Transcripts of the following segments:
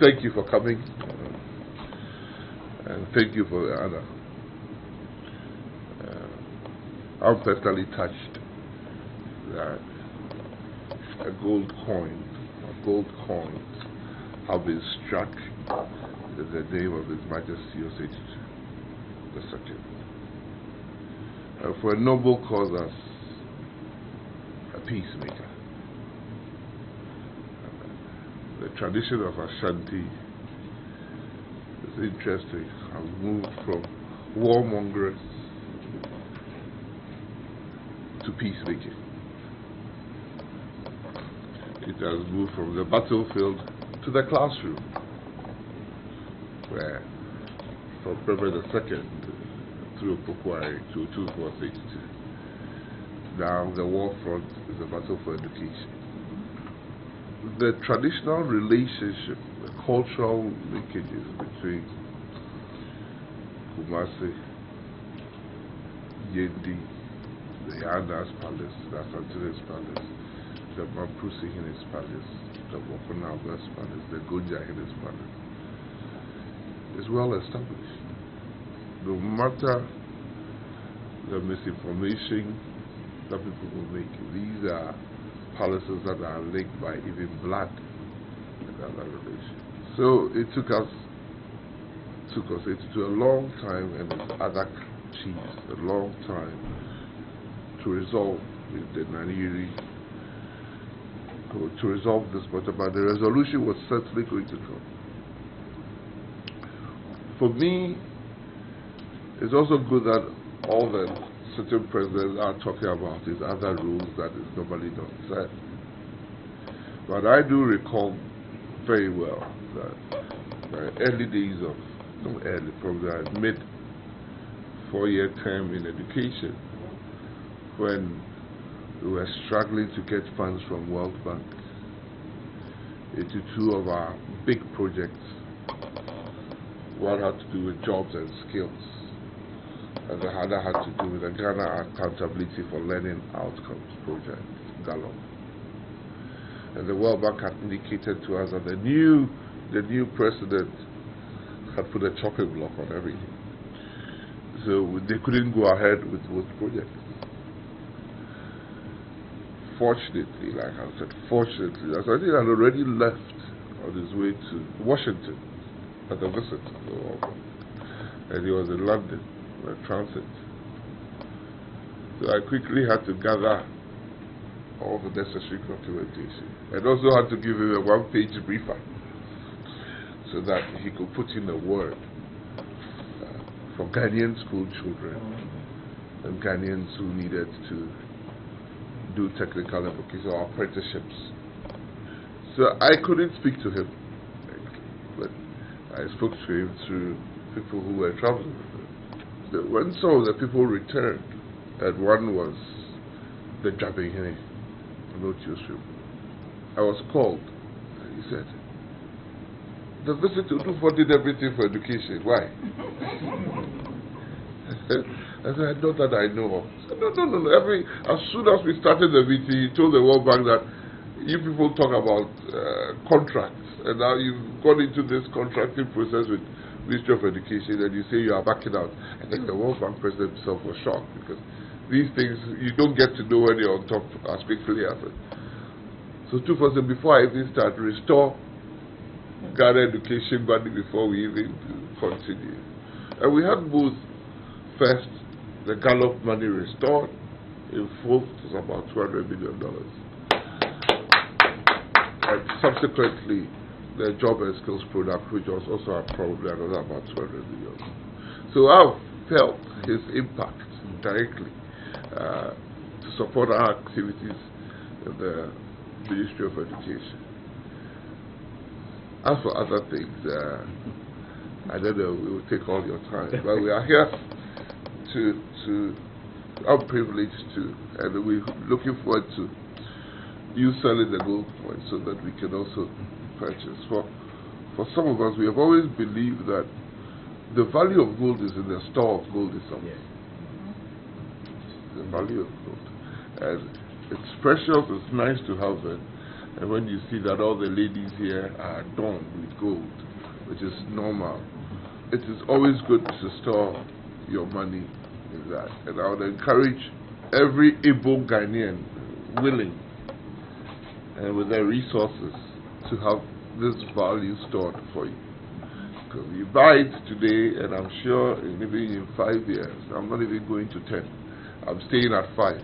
thank you for coming, and thank you for the honor. I'm personally touched that a gold coin have been struck in the name of His Majesty Osei the Second. For a noble cause as a peacemaker. The tradition of Ashanti is interesting. Has moved from warmongers to peacemaking. It has moved from the battlefield to the classroom, where from Prempeh the Second through Opoku to 2462. Now the war front is a battle for education. The traditional relationship, the cultural linkages between Kumasi, Yendi, the Yandas Palace, the Asantene's Palace, the Mamprusi Hines Palace, the Wakonabas Palace, the Gonja Hines Palace, is well established. No matter the misinformation that people will make, these are palaces that are linked by even blood and other relations. So it took us a long time, and other chiefs a long time to resolve the Naniri, to resolve this matter, but the resolution was certainly going to come. For me, it's also good that all the sitting presidents are talking about is other rules that is normally not said. But I do recall very well that the early days of, not early, from the mid 4-year term in education, when we were struggling to get funds from World Bank into two of our big projects. One had to do with jobs and skills, and the other had to do with the Ghana Accountability for Learning Outcomes project, GALO. And the World Bank had indicated to us that the new president had put a chopping block on everything. So they couldn't go ahead with both projects. Fortunately, like I said, fortunately, as I think had already left on his way to Washington at a visit, and he was in London on a transit. So I quickly had to gather all the necessary documentation, and also had to give him a one-page briefer so that he could put in a word for Ghanaian school children and Ghanaians who needed to do technical and vocational apprenticeships. So I couldn't speak to him, but I spoke to him through people who were traveling with him. So when some of the people returned, and one was the Jabehine, I was called, and he said, the visit to Udufo did everything for education. Why? I said, not that I know of. Said, no. As soon as we started the meeting, he told the World Bank that you people talk about contracts, and now you've gone into this contracting process with Ministry of Education, and you say you are backing out. I think the World Bank president himself was shocked, because these things you don't get to know when you're on top as quickly as it. So 2000, before I even start, restore Ghana education money before we even continue. And we had both. First, the Gallup money restored in full to about $200 million. And subsequently, the job and skills product, which was also probably another about $200 million. So I've felt his impact directly to support our activities in the Ministry of Education. As for other things, I don't know, we will take all your time, but we are here I'm privileged to, and we're looking forward to you selling the gold coin so that we can also purchase. For some of us, we have always believed that the value of gold is in the store of gold itself. Yes. The value of gold. And it's precious, it's nice to have it, And when you see that all the ladies here are adorned with gold, which is normal, it is always good to store your money in that. And I would encourage every able Ghanaian willing and with their resources to have this value stored for you. Because you buy it today, and I'm sure even in 5 years, I'm not even going to 10. I'm staying at 5.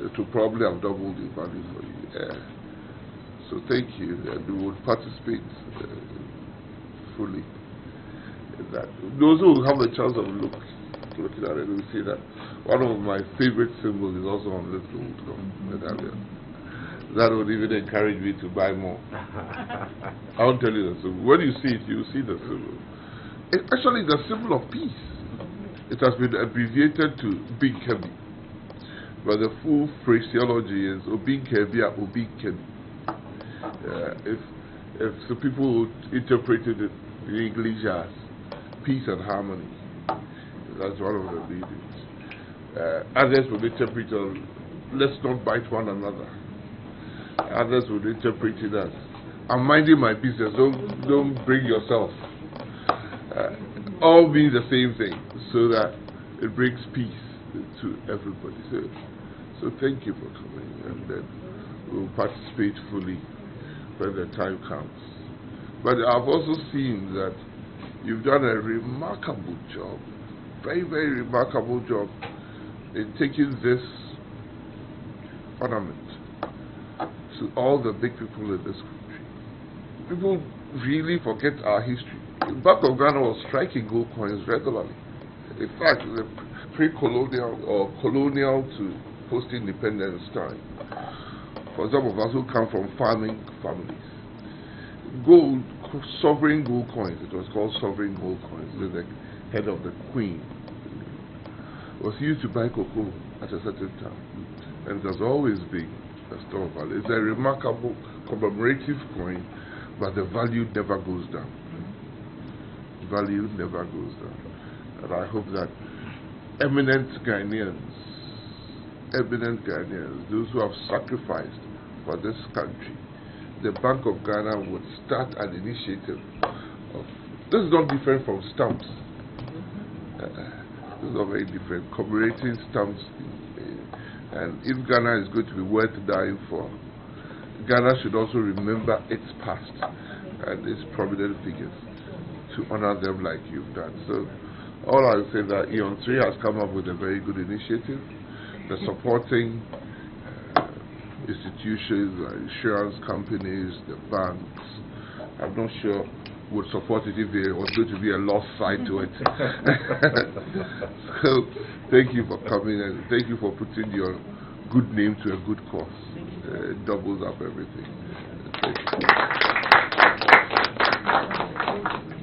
It will probably have doubled the value for you. So thank you, and we will participate fully in that. Those who have a chance of looking at it will see that one of my favorite symbols is also on this gold medallion. That would even encourage me to buy more. I won't tell you the symbol. When you see it, you will see the symbol. It's actually the symbol of peace. It has been abbreviated to Big Kebi, but the full phraseology is Obin Kebi or Obin Kebi. If the people interpreted it in English as peace and harmony, that's one of the meanings. Others would interpret it, let's not bite one another. Others would interpret it as, I'm minding my business, don't bring yourself. All mean the same thing, so that it brings peace to everybody. So thank you for coming, and then we'll participate fully when the time comes. But I've also seen that you've done a remarkable job, very, very remarkable job in taking this ornament to all the big people in this country. People really forget our history. The Bank of Ghana was striking gold coins regularly. In fact, the pre-colonial or colonial to post-independence time, for some of us who come from farming families, gold, sovereign gold coins, it was called sovereign gold coins, with the head of the queen, was used to buy cocoa at a certain time. And it has always been a store of value. It's a remarkable commemorative coin, but the value never goes down. Value never goes down. And I hope that eminent Ghanaians, those who have sacrificed for this country, the Bank of Ghana would start an initiative of, this is not different from stamps. This is not very different, commemorating stamps. And if Ghana is going to be worth dying for, Ghana should also remember its past and its prominent figures to honor them like you've done. So all I will say that Eon 3 has come up with a very good initiative. The supporting institutions, insurance companies, the banks, I'm not sure would support it if there was going to be a loss side to it. So thank you for coming, and thank you for putting your good name to a good cause. It doubles up everything. Thank you.